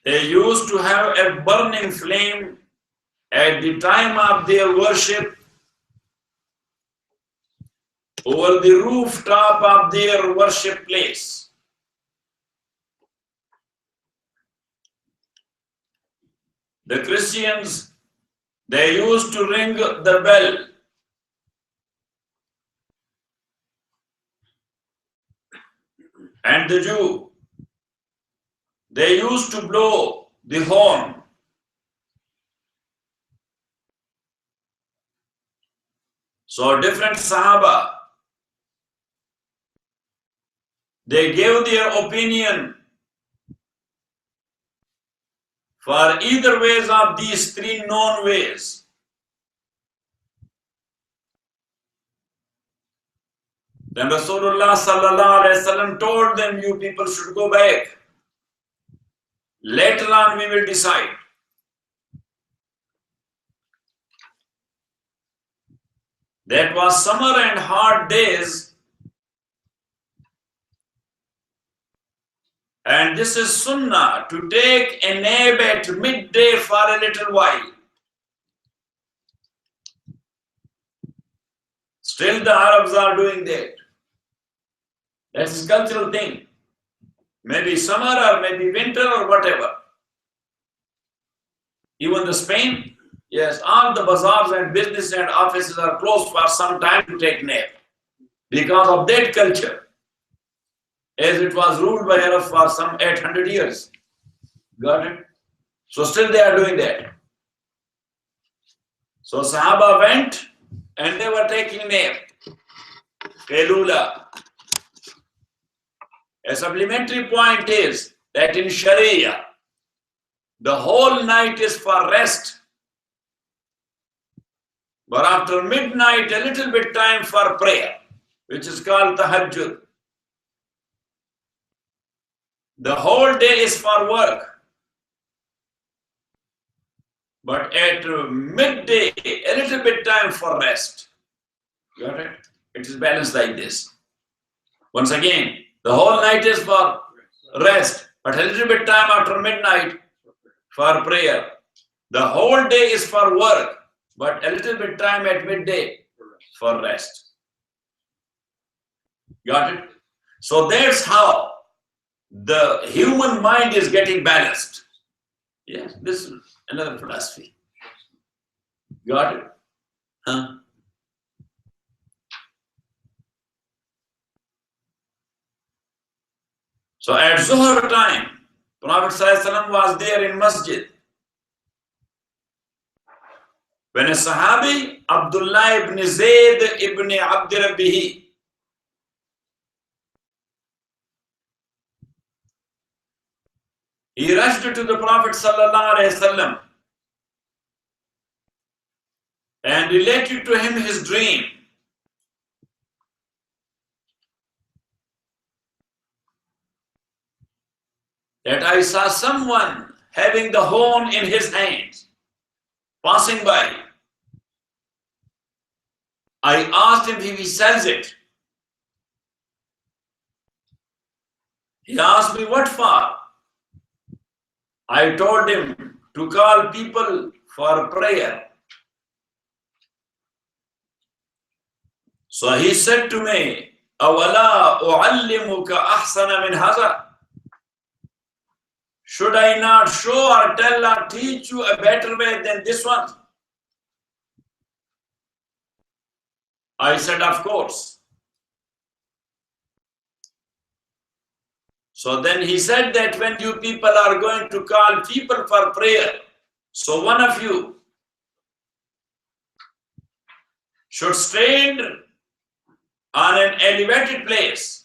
They used to have a burning flame at the time of their worship over the rooftop of their worship place. The Christians, they used to ring the bell. And the Jew, they used to blow the horn. So different Sahaba, they gave their opinion for either ways of these three known ways. Then Rasulullah sallallahu alaihi wasallam told them, you people should go back. Later on we will decide. That was summer and hot days. And this is sunnah, to take a nap at midday for a little while. Still the Arabs are doing that. That's a cultural thing. Maybe summer or maybe winter or whatever. Even the Spain, yes, all the bazaars and business and offices are closed for some time to take nap. Because of that culture, as it was ruled by Arab for some 800 years. Got it? So still they are doing that. So Sahaba went and they were taking nap. Qailula. A supplementary point is that in Sharia, the whole night is for rest. But after midnight, a little bit time for prayer, which is called tahajjud. The whole day is for work. But at midday, a little bit time for rest. Got it? It is balanced like this. Once again, the whole night is for rest, but a little bit time after midnight for prayer. The whole day is for work, but a little bit time at midday for rest. Got it? So that's how the human mind is getting balanced. Yes, this is another philosophy. Got it? Huh? So at Zuhr time, Prophet ﷺ was there in masjid. When a Sahabi, Abdullah ibn Zayd ibn Abd Rabbihi, he rushed to the Prophet ﷺ and related to him his dream. That I saw someone having the horn in his hands, passing by. I asked him if he sells it. He asked me what for. I told him to call people for prayer. So he said to me, "Awala u'allimuka ahsana min hadha?" Should I not show or tell or teach you a better way than this one? I said, of course. So then he said that when you people are going to call people for prayer, so one of you should stand on an elevated place,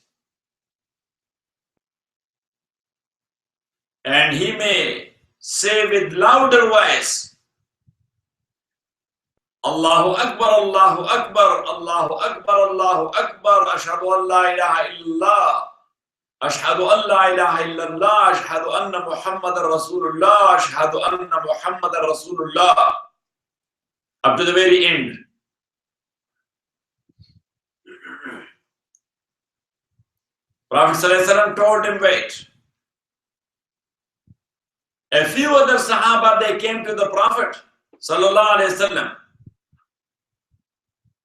and he may say with louder voice, Allahu Akbar, Allahu Akbar, Allahu Akbar, Allahu Akbar, Ashhadu an la ilaha illallah, Ashhadu an la ilaha illallah, Ashhadu anna Muhammadan Rasulullah, Ashhadu anna Muhammadan Rasulullah, up to the very end. Prophet ﷺ told him, wait. A few other Sahaba, they came to the Prophet sallallahu alaihi wasallam,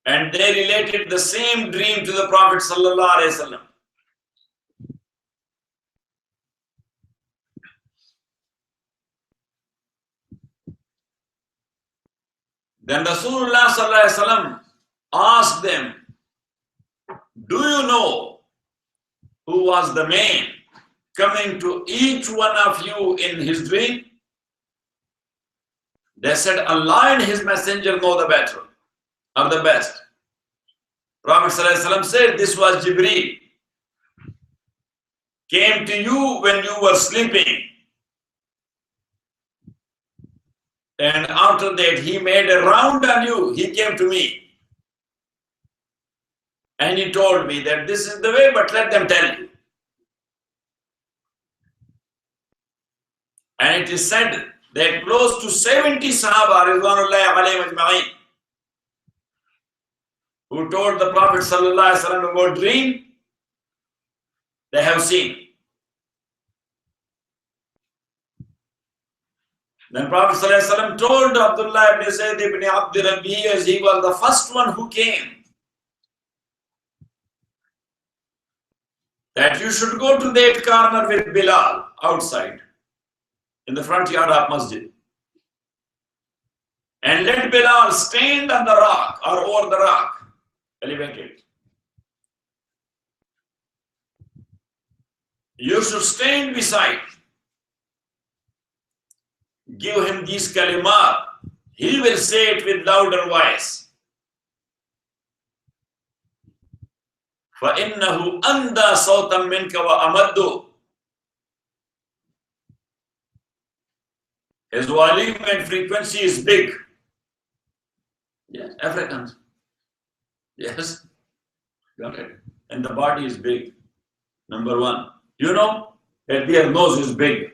and they related the same dream to the Prophet sallallahu alaihi wasallam. Then Rasulullah sallallahu alaihi wasallam asked them, do you know who was the man coming to each one of you in his dream? They said, Allah and his messenger know the better, or the best. Prophet sallallahu alaihi wasallam said, this was Jibreel. Came to you when you were sleeping. And after that, he made a round on you. He came to me. And he told me that this is the way, but let them tell you. And it is said that close to 70 Sahaba, Ridwanullahi alayhim ajma'in, who told the Prophet sallallahu alaihi wasallam about dream, they have seen. Then Prophet sallallahu alaihi wasallam told Abdullah ibn Zayd ibn Abd Rabbi, as he was the first one who came, that you should go to that corner with Bilal outside, in the front yard of Masjid, and let Bilal stand on the rock or over the rock, elevated. You should stand beside. Give him these kalimat. He will say it with louder voice. فَإِنَّهُ أَنْدَى صَوْتًا مِنْكَ وَأَمَدُّ. His volume and frequency is big. Yes, Africans. Yes, got it. And the body is big. Number one. You know that their nose is big.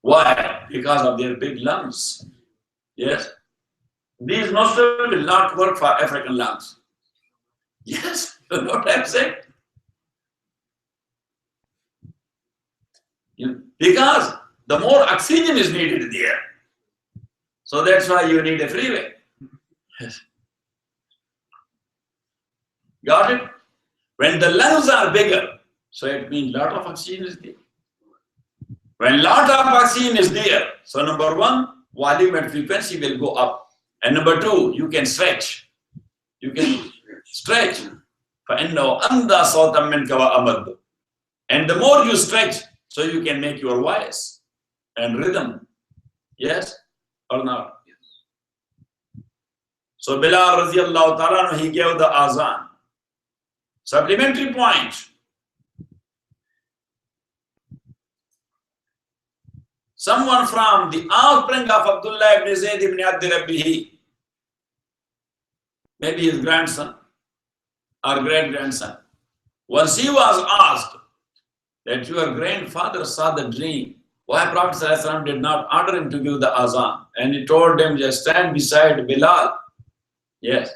Why? Because of their big lungs. Yes. These nostrils will not work for African lungs. Yes, you know what I'm saying? Because the more oxygen is needed in the air. So that's why you need a freeway. Yes. Got it? When the lungs are bigger, so it means lot of oxygen is there. When lot of oxygen is there, so number one, volume and frequency will go up. And number two, you can stretch. You can stretch. فَإِنَّهُ أَنْدَى صَوْتًا مِنْكَ وَأَمَدُّ. And the more you stretch, so you can make your voice and rhythm. Yes or not? Yes. So Bilal radiallahu ta'ala, he gave the azan. Supplementary point. Someone from the offspring of Abdullah ibn Zayd ibn Abd Rabbi, maybe his grandson or great-grandson, once he was asked that your grandfather saw the dream, why Prophet ﷺ did not order him to give the azan? And he told him, just stand beside Bilal. Yes.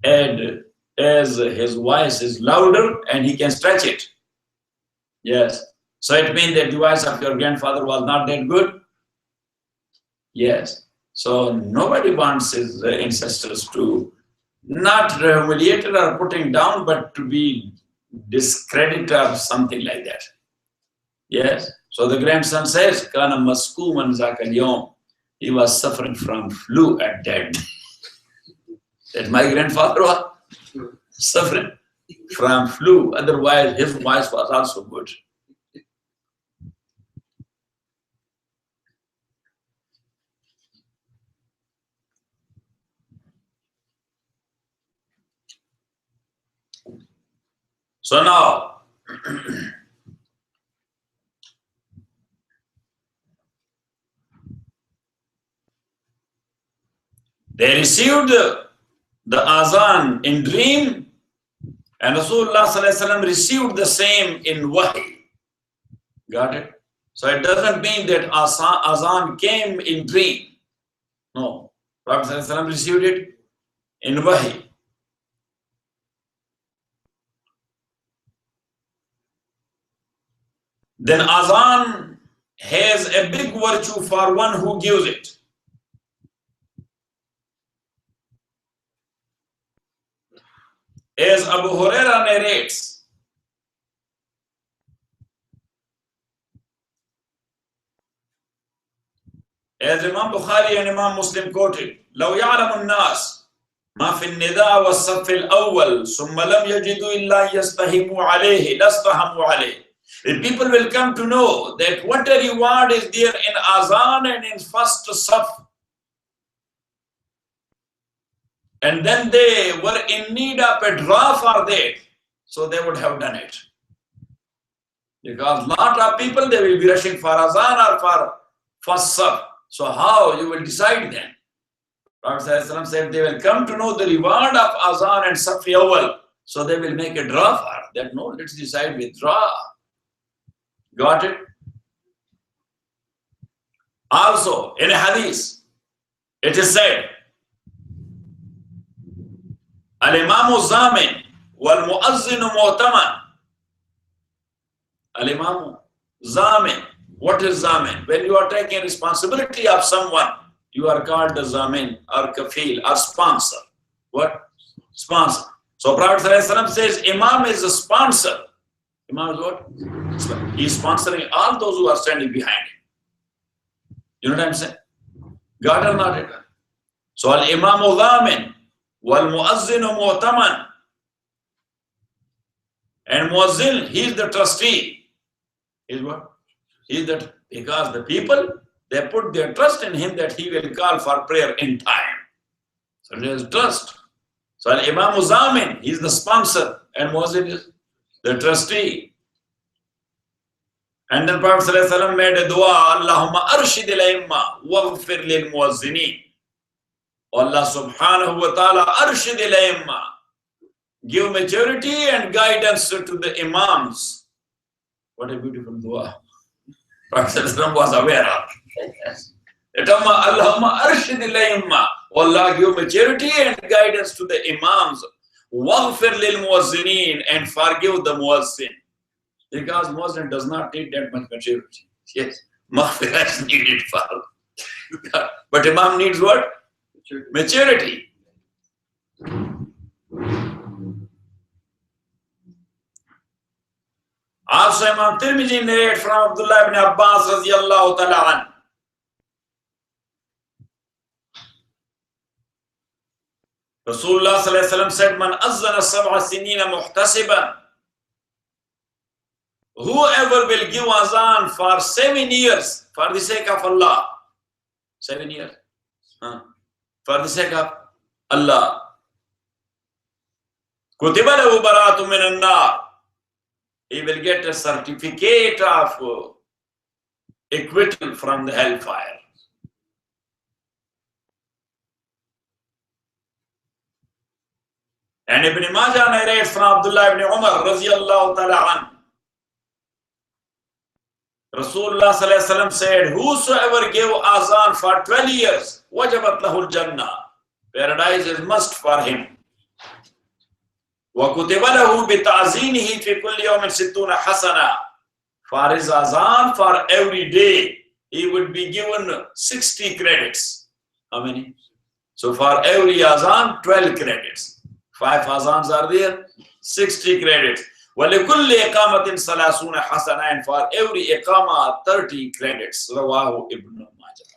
And as his voice is louder and he can stretch it. Yes. So it means that the voice of your grandfather was not that good? Yes. So nobody wants his ancestors to not humiliated or putting down, but to be discredited or something like that. Yes. So the grandson says, Kana maskuman zaka al-yawm. He was suffering from flu at that day. That my grandfather was suffering from flu. Otherwise, his voice was also good. So now, they received the azan in dream, and Rasulullah sallallahu alaihi wasallam received the same in wahi. Got it? So it doesn't mean that azan came in dream. No. Prophet sallallahu alaihi wasallam received it in wahi. Then azan has a big virtue for one who gives it. As Abu Huraira narrates, as Imam Bukhari and Imam Muslim quoted, لو يعلم الناس ما في النداء والصف الأول ثم لم يجدوا إلا يستهموا عليه لاستهموا عليه. The people will come to know that what a reward is there in Azan and in first Saf. And then they were in need of a draw for that, so they would have done it. Because a lot of people, they will be rushing for Azan or for first Saf. So how you will decide then? Prophet said they will come to know the reward of Azan and Safi Awal, so they will make a draw for that. No, let's decide with draw. Got it? Also, in a hadith, it is said, Al-Imamu Zamin wal-Mu'azzinu Mu'taman. Al-Imamu Zamin. What is Zamin? When you are taking responsibility of someone, you are called the Zamin or Kafil or sponsor. What? Sponsor. So Prophet ﷺ says Imam is a sponsor. Imam is what? He is sponsoring all those who are standing behind him. You know what I'm saying? Got or not? So Al-Imamu Zamin wal-Mu'azzinu Mu'taman. And Muazzin, he is the trustee. He is what? He is that, because the people, they put their trust in him that he will call for prayer in time. So there is trust. So Imam Zamin, he is the sponsor, and Muazzin is the trustee. And then Prophet ﷺ made a dua, Allahumma arshid al-aimma waghfir lil muazzinin. Allah subhanahu wa ta'ala arshid al-aimma. Give maturity and guidance to the imams. What a beautiful dua. Prophet ﷺ was aware of. Allahumma arshid al-aimma. Allah give maturity and guidance to the imams. Waghfir lil muazzinin, and forgive the muazzin. Because muazzin does not need that much maturity. Yes, maghfirah is needed for. But imam needs what? Maturity. Also Imam Tirmidhi narrated from Abdullah ibn Abbas radiyallahu ta'ala an. Rasulullah sallallahu alayhi wa sallam said, Man azzana sab'a sinina muhtasiban. Whoever will give azan for 7 years for the sake of Allah. 7 years. For the sake of Allah. Kutiba lahu bara'atun min an-nar. He will get a certificate of acquittal from the hellfire. And Ibn Majah narrates from Abdullah ibn Umar radiyallahu ta'ala an. Rasulullah sallallahu alaihi wasallam said, whosoever gave azan for 12 years, wajabat lahul jannah. Paradise is must for him. وَكُتِبَ لَهُ بِتَعْزِينِهِ فِي كُلِّ يَوْمٍ 60 حَسَنًا. For his azan, for every day, he would be given 60 credits. How many? So for every azan, 12 credits. 5 azans are there, 60 credits. وَلِكُلِّ إِقَامَةٍ 30 حَسَنًا. And for every iqamah, 30 credits. Rawahu Ibn Majah.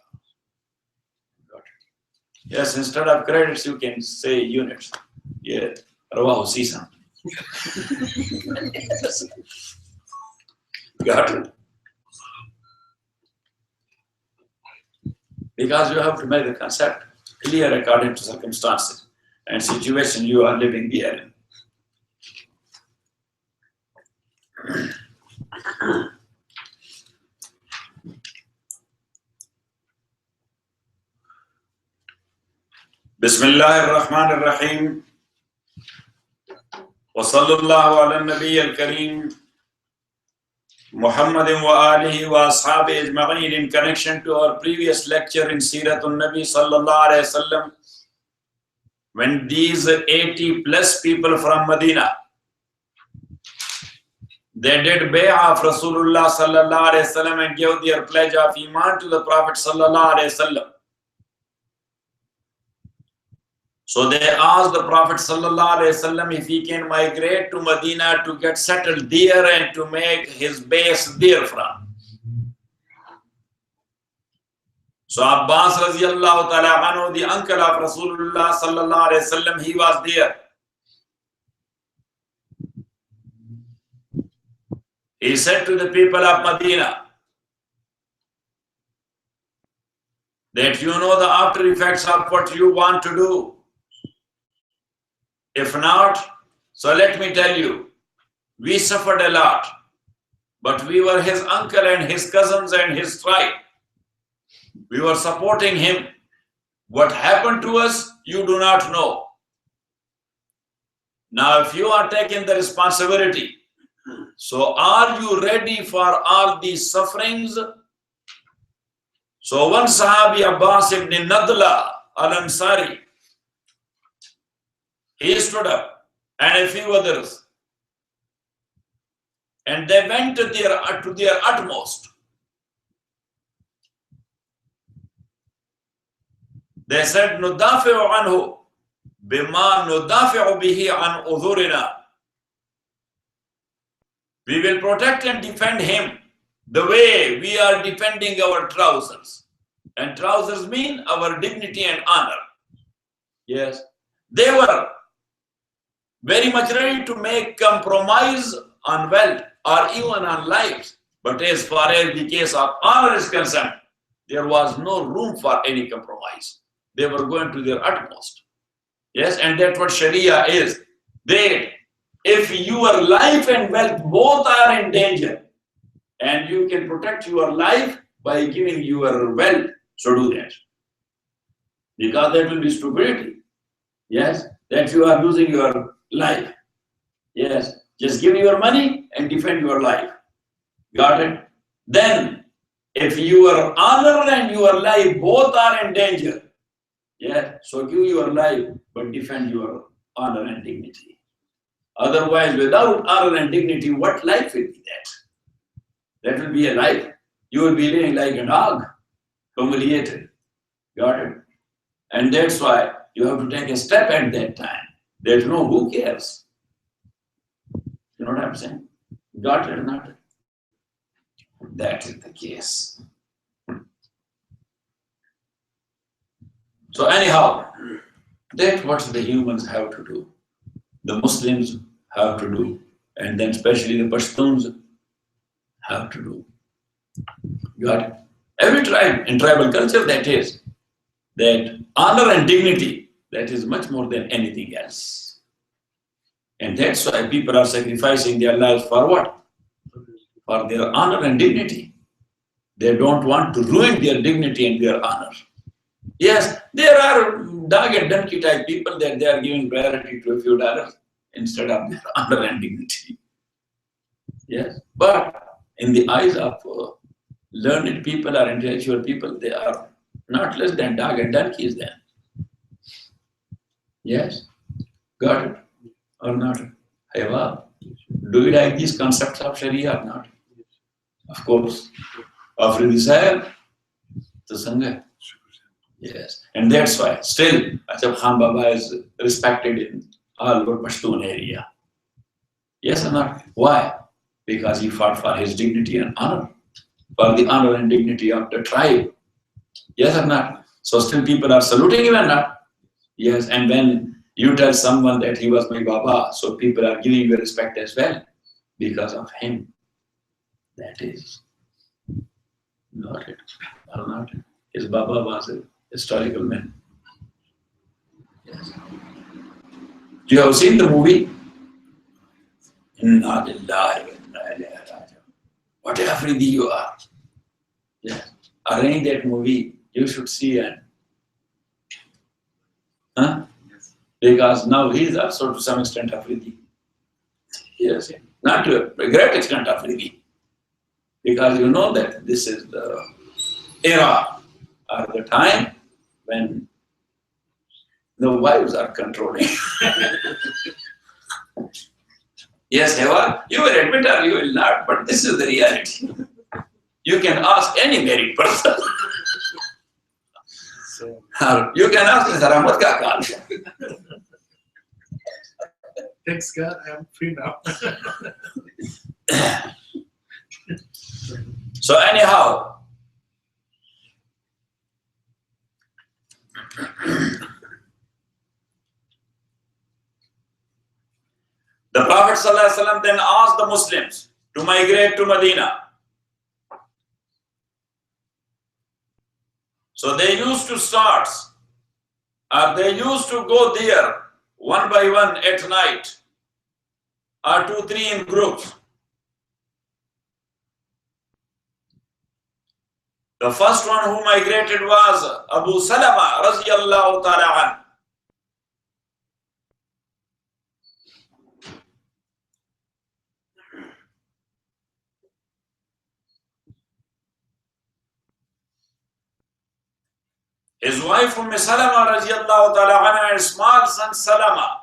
Yes, instead of credits, you can say units. Yeah. Rawahu Sisan. Got it? Because you have to make the concept clear according to circumstances and situation you are living there in. Bismillah ar-Rahman ar-Rahim. وصلى الله على النبي الكريم محمد وآله وأصحابه أجمعين. In connection to our previous lecture in Seerat-un-Nabi sallallahu alayhi wasallam, when these 80 plus people from Medina, They did bay'ah of Rasulullah sallallahu alaihi wasallam and gave their pledge of iman to the Prophet sallallahu alaihi wasallam. So they asked the Prophet sallallahu alaihi wasallam if he can migrate to Medina to get settled there and to make his base there from. So Abbas radiallahu ta'ala anhu, the uncle of Rasulullah sallallahu alaihi wasallam, he was there. He said to the people of Medina that you know the after effects of what you want to do. If not, so let me tell you, we suffered a lot, but we were his uncle and his cousins and his tribe. We were supporting him. What happened to us, you do not know. Now, if you are taking the responsibility, so are you ready for all these sufferings? So one Sahabi, Abbas ibn Nadla al-Ansari, he stood up, and a few others, and they went to their utmost. They said, "Nudafi'u anhu bima nudafi'u bihi an udhurina." We will protect and defend him the way we are defending our trousers. And trousers mean our dignity and honor. Yes. They were very much ready to make compromise on wealth or even on lives. But as far as the case of honor is concerned, there was no room for any compromise. They were going to their utmost. Yes, and that's what Sharia is. That if your life and wealth both are in danger, and you can protect your life by giving your wealth, so do that. Because that will be stupidity. Yes, that you are losing your life. Yes, just give your money and defend your life. Got it? Then, if your honor and your life both are in danger, yeah, so give your life, but defend your honor and dignity. Otherwise, without honor and dignity, what life will be that? That will be a life. You will be living like a dog, humiliated. Got it? And that's why you have to take a step at that time. There's no who cares. You know what I'm saying? Got it or not? That is the case. So anyhow, that's what the humans have to do. The Muslims have to do. And then especially the Pashtuns have to do. Got it? Every tribe, in tribal culture, that is. That honor and dignity, that is much more than anything else. And that's why people are sacrificing their lives for what? For their honor and dignity. They don't want to ruin their dignity and their honor. Yes, there are dog and donkey type people that they are giving priority to a few dollars instead of their honor and dignity. Yes, but in the eyes of learned people or intellectual people, they are not less than dog and donkeys then. Yes, got it or not? Haywa, do you like these concepts of Sharia or not? Of course. Afridi Saheb, the Sangha. Yes, and that's why still Achab Khan Baba is respected in all over Pashtun area. Yes or not? Why? Because he fought for his dignity and honor, for the honor and dignity of the tribe. Yes or not? So still people are saluting him or not? Yes, and when you tell someone that he was my Baba, so people are giving you respect as well because of him. That is not it or not. His Baba was a historical man. Yes. You have seen the movie? Inna lillahi wa inna ilaihi raji'un. What a Afridi you are. Yes. Arrange that movie. You should see it. Huh? Yes. Because now he is also to some extent Afridi. Yes. Not to a great extent Afridi. Because you know that this is the era or the time when the wives are controlling. Yes, Eva, you will admit or you will not, but this is the reality. You can ask any married person. You can ask Mr. Ahmad Kaka. Thanks God, I am free now. So anyhow, the Prophet ﷺ then asked the Muslims to migrate to Medina. So they used to start, or they used to go there one by one at night, or 2, 3 in groups. The first one who migrated was Abu Salama radiallahu ta'ala anhu. His wife Salama radiallahu ta'ala anha and small son Salama.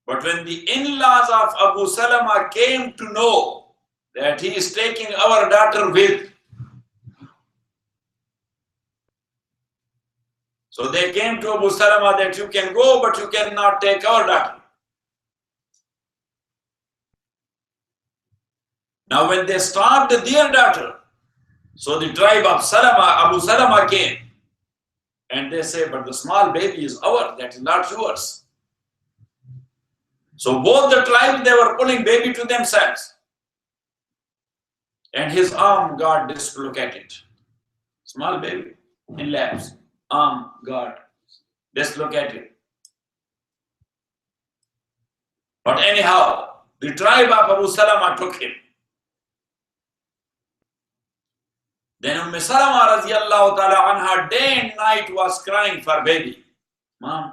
But when the in-laws of Abu Salama came to know that he is taking our daughter with, so they came to Abu Salama that you can go, but you cannot take our daughter. Now when they stopped their daughter, so the tribe of Abu Salama came, and they say, but the small baby is ours, that is not yours. So both the tribes, they were pulling baby to themselves. And his arm got dislocated. Small baby in laps, arm got dislocated. But anyhow, the tribe of Abu Salama took him. Then Salama radiallahu ta'ala anha day and night was crying for baby. Mom.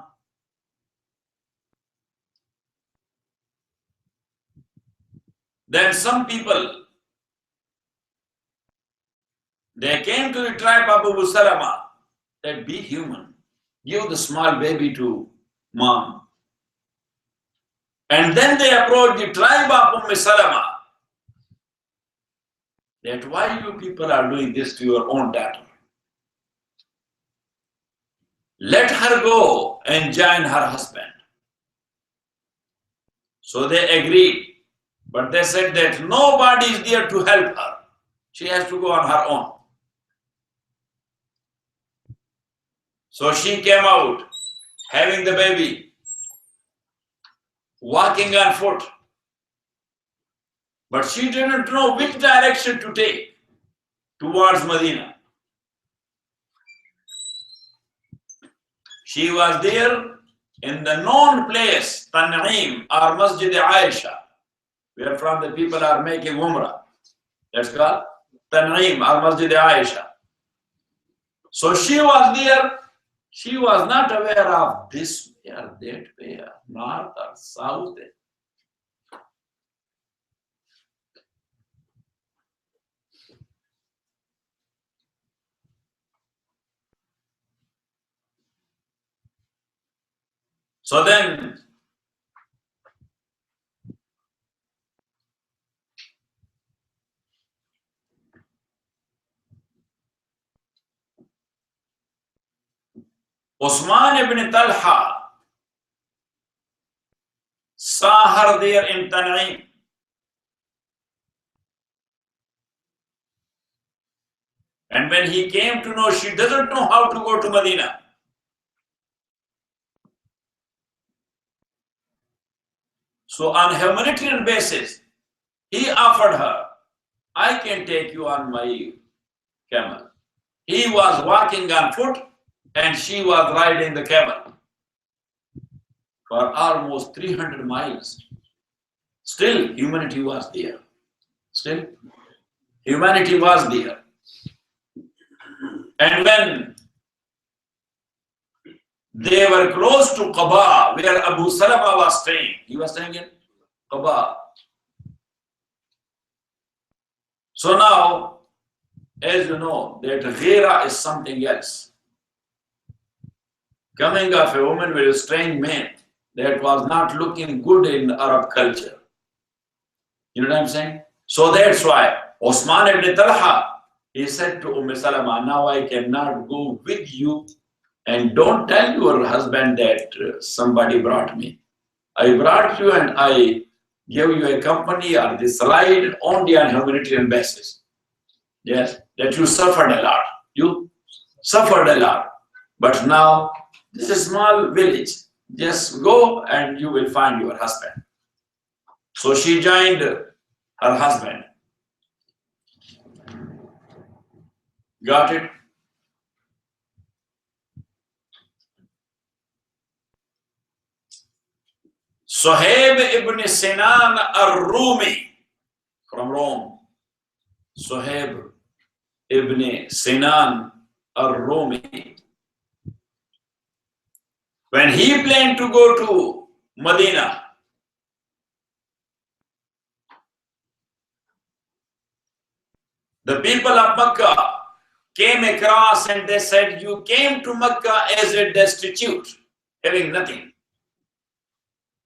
Then some people, they came to the tribe of Abu Salama, that be human, give the small baby to mom. And then they approached the tribe of Salama, that why you people are doing this to your own daughter? Let her go and join her husband. So they agreed. But they said that nobody is there to help her. She has to go on her own. So she came out, having the baby, walking on foot. But she didn't know which direction to take towards Medina. She was there in the known place, Tan'im or Masjid Aisha, where from the people are making Umrah. That's called Tan'im or Masjid Aisha. So she was there. She was not aware of this way or that way, north or south. So then Usman ibn Talha saw her there in Tan'im. And when he came to know she doesn't know how to go to Medina, so on a humanitarian basis, he offered her, I can take you on my camel. He was walking on foot and she was riding the camel for almost 300 miles. Still, humanity was there. Still, humanity was there. And when they were close to Quba, where Abu Salama was staying, he was staying in Quba. So now, as you know, that ghira is something else. coming of a woman with a strange man, that was not looking good in Arab culture. You know what I'm saying? So that's why Osman ibn Talha, he said to Salama, now I cannot go with you, and don't tell your husband that somebody brought me. I brought you and I gave you a company or this ride only on humanitarian basis. Yes, that you suffered a lot. You suffered a lot. But now, this is a small village. Just go and you will find your husband. So she joined her husband. Got it? Saheb ibn Sinan al-Rumi from Rome. Saheb ibn Sinan al-Rumi. When he planned to go to Medina, the people of Mecca came across and they said, you came to Mecca as a destitute, having nothing.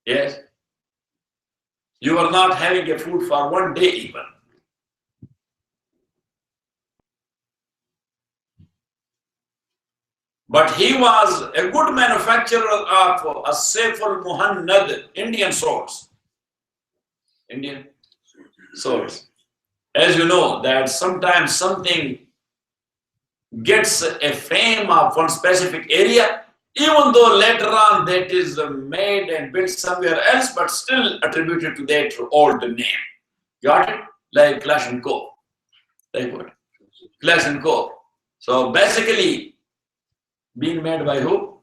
Yes. You are not having a food for one day even. But he was a good manufacturer of a Seerat-un-Nabi, Indian swords. Indian swords. As you know, that sometimes something gets a fame of one specific area, even though later on that is made and built somewhere else, but still attributed to that old name. Got it? Like Clash and Co. Like what? Clash and Co. So basically, being made by who?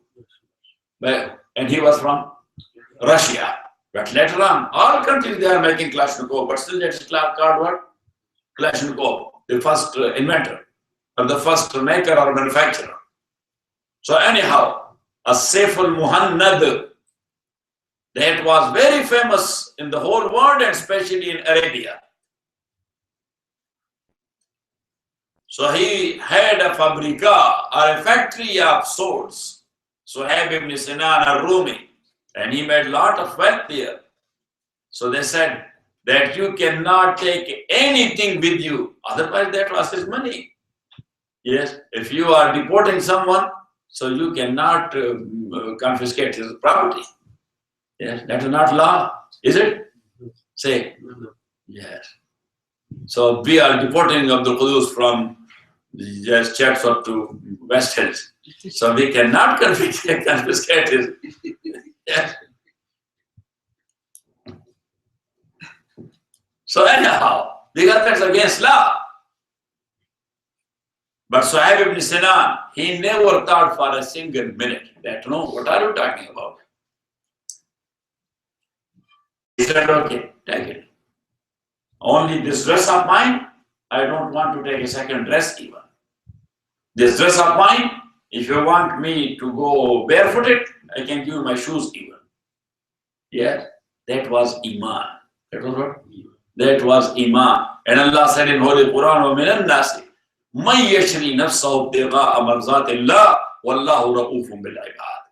And he was from Russia. But later on, all countries they are making Clash and Co. But still that's called what? Clash and Co. The first inventor, or the first maker or manufacturer. So anyhow, a Seerat-un-Nabi, that was very famous in the whole world and especially in Arabia. So he had a fabrica or a factory of swords, Saheb ibn Sinan al-Rumi, and he made a lot of wealth there. So they said that you cannot take anything with you, otherwise that was his money. Yes, if you are deporting someone, so you cannot confiscate his property. Yes, that is not law, is it? Say, yes. So we are deporting Abdul Qudus from just Chatsworth to West Hills. So we cannot confiscate his. Yes. So anyhow, because that's against law. But Saheb ibn Sinan, he never thought for a single minute that, no, what are you talking about? He said, okay, take it. Only this dress of mine, I don't want to take a second dress even. This dress of mine, if you want me to go barefooted, I can give you my shoes even. Yes, that was Iman. That was what? That was Iman. And Allah said in Holy Quran, وَمِنَ النَّاسِ مَنْ يَشْرِي نَفْسَهُ ابْتِغَاءَ مَرْضَاتِ اللَّهِ وَاللَّهُ رَءُوفٌ بِالْعِبَادِ.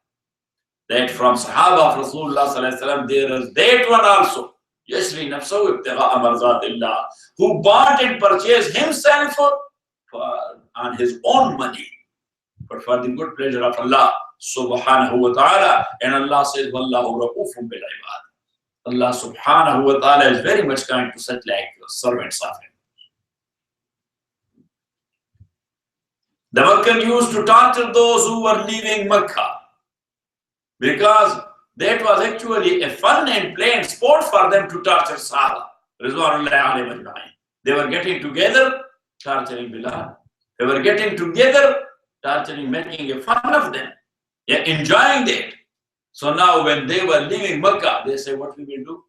That from Sahaba of Rasulullah sallallahu alaihi wasallam, there is that one also. Yashri nafsahu ibtigha'a marzatillah, who bought and purchased himself on his own money, but for the good pleasure of Allah subhanahu wa ta'ala. And Allah says, Wallahu ra'ufun bil ibad. Allah subhanahu wa ta'ala is very much kind to such like servants of him. The Meccan used to torture those who were leaving Mecca, because that was actually a fun and play and sport for them to torture Sahaba. They were getting together, torturing Bilal. They were getting together, torturing, making a fun of them, yeah, enjoying that. So now when they were leaving Mecca, they say, what we will do?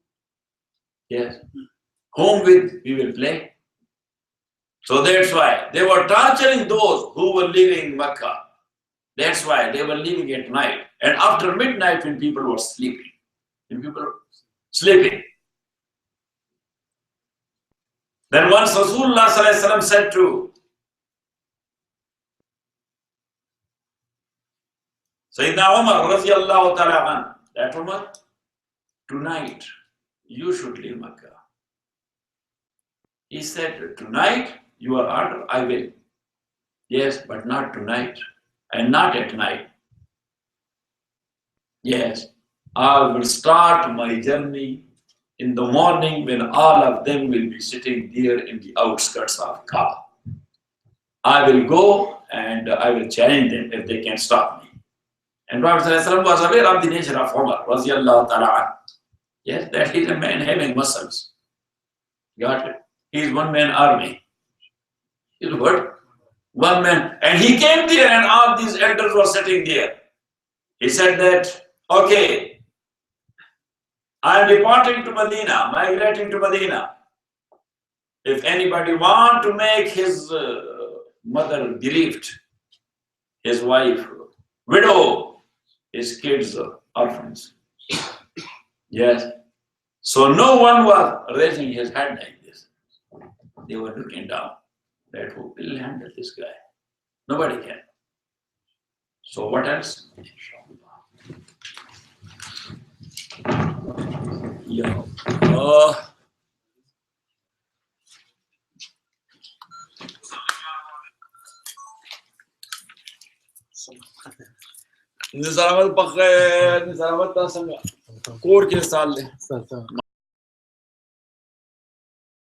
Yes, whom with we will play. So that's why they were torturing those who were leaving Mecca. That's why they were leaving at night. And after midnight, when people were sleeping. Then once Rasulullah sallallahu alaihi wasallam said to Sayyidina Umar radiallahu ta'ala an, that Umar, tonight you should leave Makkah. He said, tonight you are ordered, I will. Yes, but not tonight and not at night. Yes, I will start my journey in the morning when all of them will be sitting there in the outskirts of Kaaba. I will go and I will challenge them if they can stop me. And Prophet ﷺ was aware of the nature of Umar, radiallahu ta'ala anhu. Yes, that he is a man having muscles. Got it? He is one man army. He's what? One man. And he came there and all these elders were sitting there. He said that, okay, I am departing to Medina, migrating to Medina. If anybody want to make his mother bereaved, his wife, widow, his kids, orphans. Yes. So no one was raising his hand like this. They were looking down. That who will handle this guy? Nobody can. So what else? Yeah. Nizaramat bakhe, nizaramat ta sanga. Koor ke saal le.